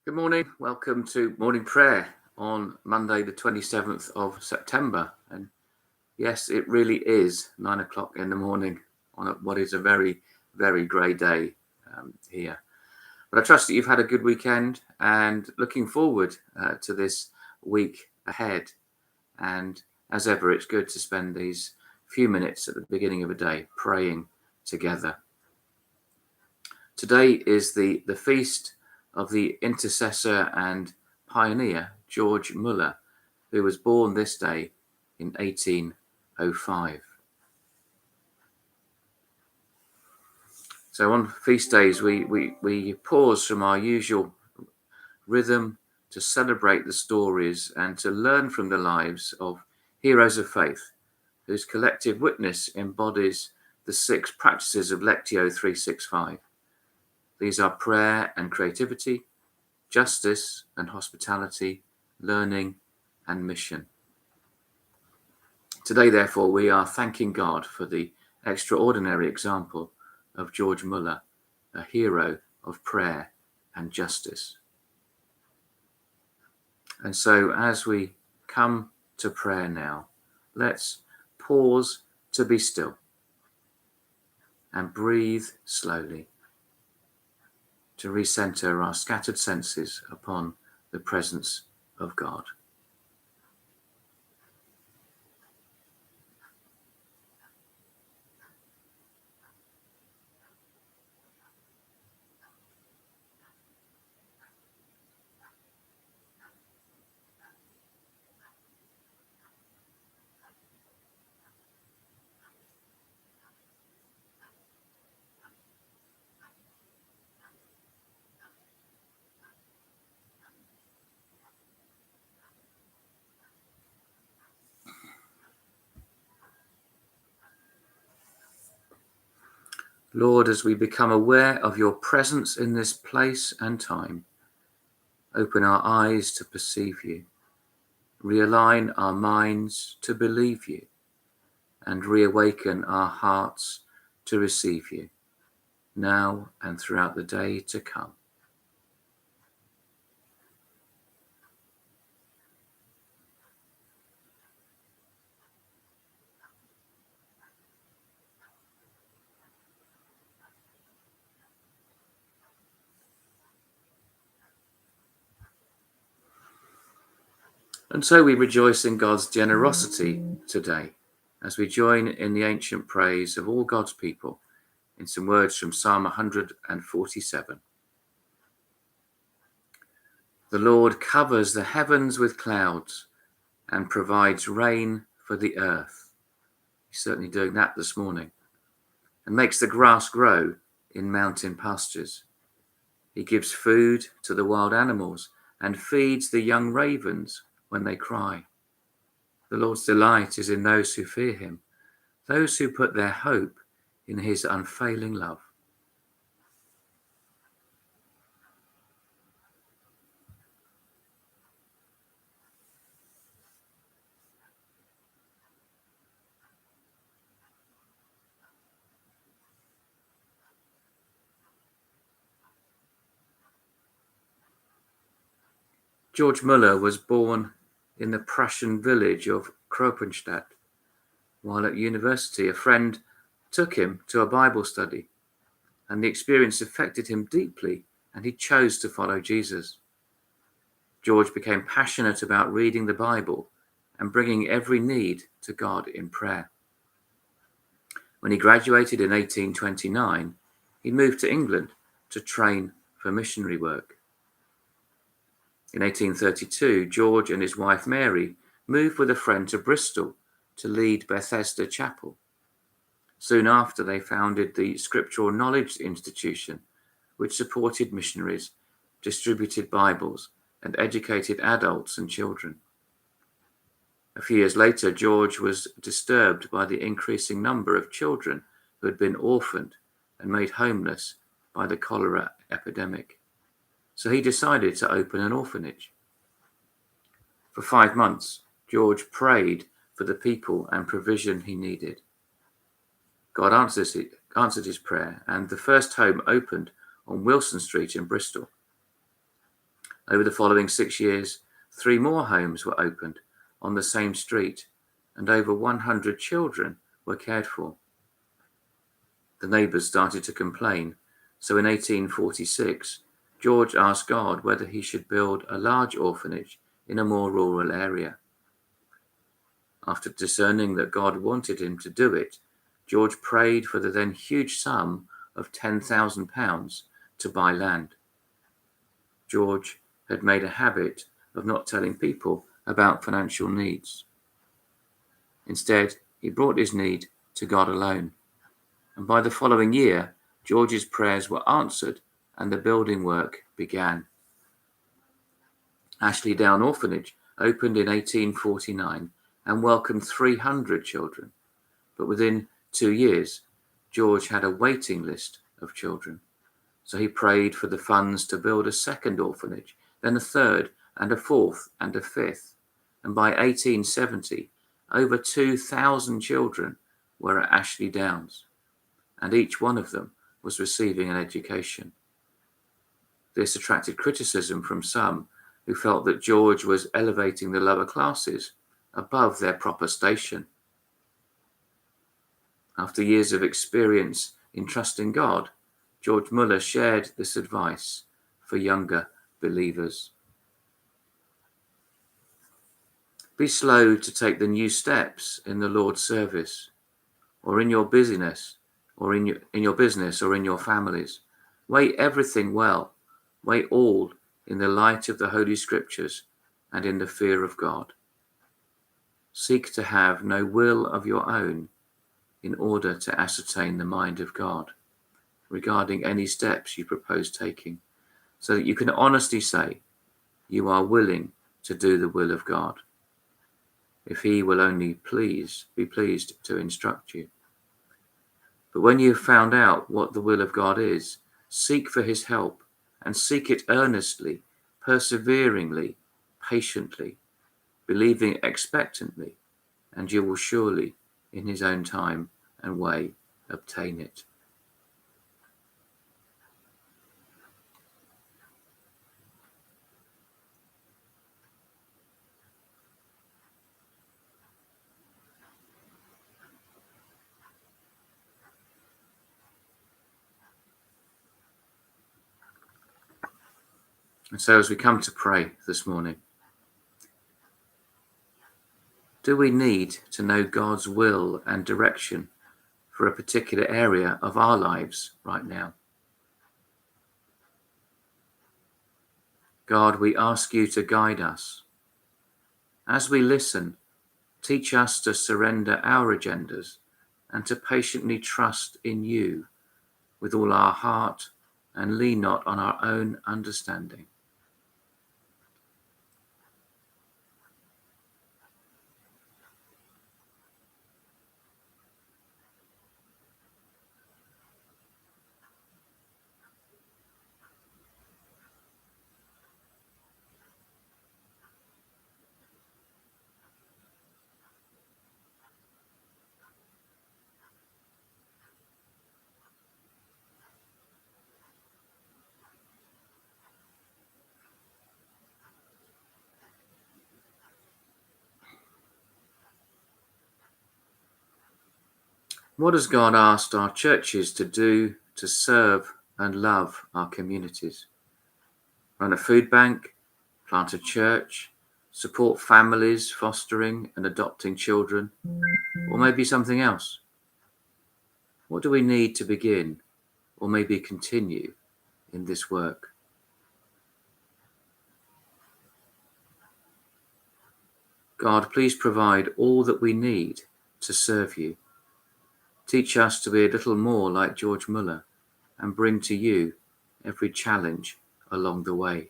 Good morning. Welcome to morning prayer on Monday, the 27th of September. And yes, it really is 9 o'clock in the morning on what is a very, very grey day here. But I trust that you've had a good weekend and looking forward to this week ahead. And as ever, it's good to spend these few minutes at the beginning of a day praying together. Today is the feast of the intercessor and pioneer George Muller, who was born this day in 1805. So on feast days, we pause from our usual rhythm to celebrate the stories and to learn from the lives of heroes of faith, whose collective witness embodies the 6 practices of Lectio 365. These are prayer and creativity, justice and hospitality, learning and mission. Today, therefore, we are thanking God for the extraordinary example of George Muller, a hero of prayer and justice. And so as we come to prayer now, let's pause to be still and breathe slowly to recenter our scattered senses upon the presence of God. Lord, as we become aware of your presence in this place and time, open our eyes to perceive you, realign our minds to believe you, and reawaken our hearts to receive you, now and throughout the day to come. And so we rejoice in God's generosity today, as we join in the ancient praise of all God's people in some words from Psalm 147. The Lord covers the heavens with clouds and provides rain for the earth. He's certainly doing that this morning. And makes the grass grow in mountain pastures. He gives food to the wild animals and feeds the young ravens when they cry. The Lord's delight is in those who fear him, those who put their hope in his unfailing love. George Muller was born in the Prussian village of Kroppenstadt. While at university, a friend took him to a Bible study, and the experience affected him deeply, and he chose to follow Jesus. George became passionate about reading the Bible and bringing every need to God in prayer. When he graduated in 1829, he moved to England to train for missionary work. In 1832, George and his wife Mary moved with a friend to Bristol to lead Bethesda Chapel. Soon after, they founded the Scriptural Knowledge Institution, which supported missionaries, distributed Bibles, and educated adults and children. A few years later, George was disturbed by the increasing number of children who had been orphaned and made homeless by the cholera epidemic. So he decided to open an orphanage. For 5 months, George prayed for the people and provision he needed. God answered his prayer, and the first home opened on Wilson Street in Bristol. Over the following 6 years, 3 more homes were opened on the same street, and over 100 children were cared for. The neighbours started to complain, so in 1846, George asked God whether he should build a large orphanage in a more rural area. After discerning that God wanted him to do it, George prayed for the then huge sum of £10,000 to buy land. George had made a habit of not telling people about financial needs. Instead, he brought his need to God alone. And by the following year, George's prayers were answered and the building work began. Ashley Down Orphanage opened in 1849 and welcomed 300 children. But within 2 years, George had a waiting list of children. So he prayed for the funds to build a second orphanage, then a third and a fourth and a fifth. And by 1870, over 2,000 children were at Ashley Downs, and each one of them was receiving an education. This attracted criticism from some who felt that George was elevating the lower classes above their proper station. After years of experience in trusting God, George Muller shared this advice for younger believers. Be slow to take the new steps in the Lord's service, or in your business, or in your business, or in your families. Weigh everything well. Weigh all in the light of the Holy Scriptures and in the fear of God. Seek to have no will of your own in order to ascertain the mind of God regarding any steps you propose taking, so that you can honestly say you are willing to do the will of God, if he will only be pleased to instruct you. But when you have found out what the will of God is, seek for his help, and seek it earnestly, perseveringly, patiently, believing expectantly, and you will surely, in his own time and way, obtain it. And so as we come to pray this morning, do we need to know God's will and direction for a particular area of our lives right now? God, we ask you to guide us. As we listen, teach us to surrender our agendas and to patiently trust in you with all our heart and lean not on our own understanding. What has God asked our churches to do to serve and love our communities? Run a food bank, plant a church, support families fostering and adopting children, or maybe something else? What do we need to begin or maybe continue in this work? God, please provide all that we need to serve you. Teach us to be a little more like George Muller and bring to you every challenge along the way.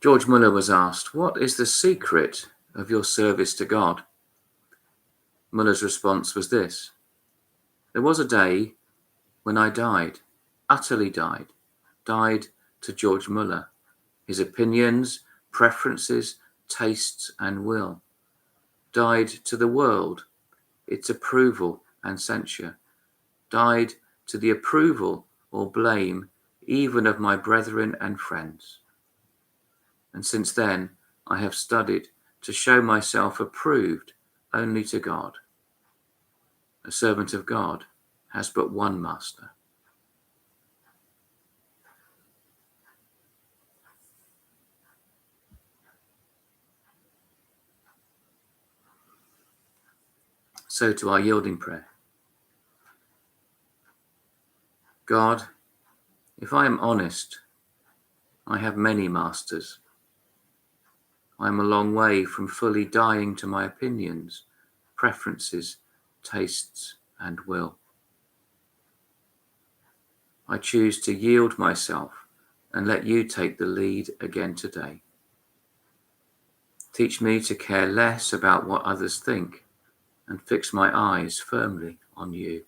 George Muller was asked, "What is the secret of your service to God?" Muller's response was this: "There was a day when I died, utterly died to George Muller, his opinions, preferences, tastes, and will. Died to the world, its approval and censure. Died to the approval or blame even of my brethren and friends. And since then, I have studied to show myself approved only to God. A servant of God has but one master." So to our yielding prayer. God, if I am honest, I have many masters. I am a long way from fully dying to my opinions, preferences, tastes, and will. I choose to yield myself and let you take the lead again today. Teach me to care less about what others think and fix my eyes firmly on you.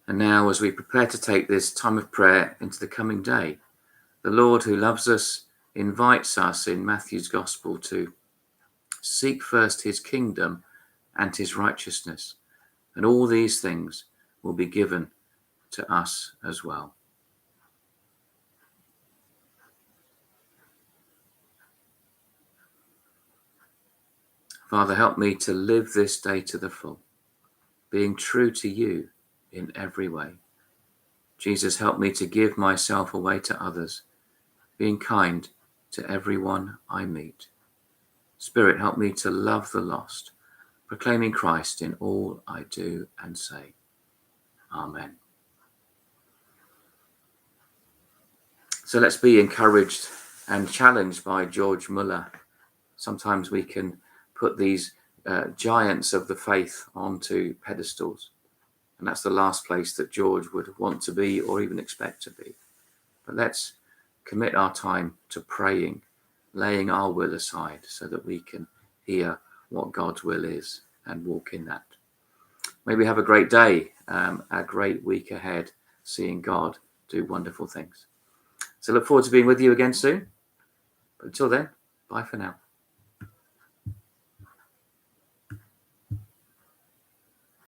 And now, as we prepare to take this time of prayer into the coming day, the Lord who loves us invites us in Matthew's Gospel to seek first his kingdom and his righteousness, and all these things will be given to us as well. Father, help me to live this day to the full, being true to you in every way. Jesus, help me to give myself away to others, being kind to everyone I meet. Spirit, help me to love the lost, proclaiming Christ in all I do and say. Amen. So let's be encouraged and challenged by George Muller. Sometimes we can put these giants of the faith onto pedestals, and that's the last place that George would want to be or even expect to be. But let's commit our time to praying, laying our will aside so that we can hear what God's will is and walk in that. May we have a great day, a great week ahead, seeing God do wonderful things. So look forward to being with you again soon. But until then, bye for now.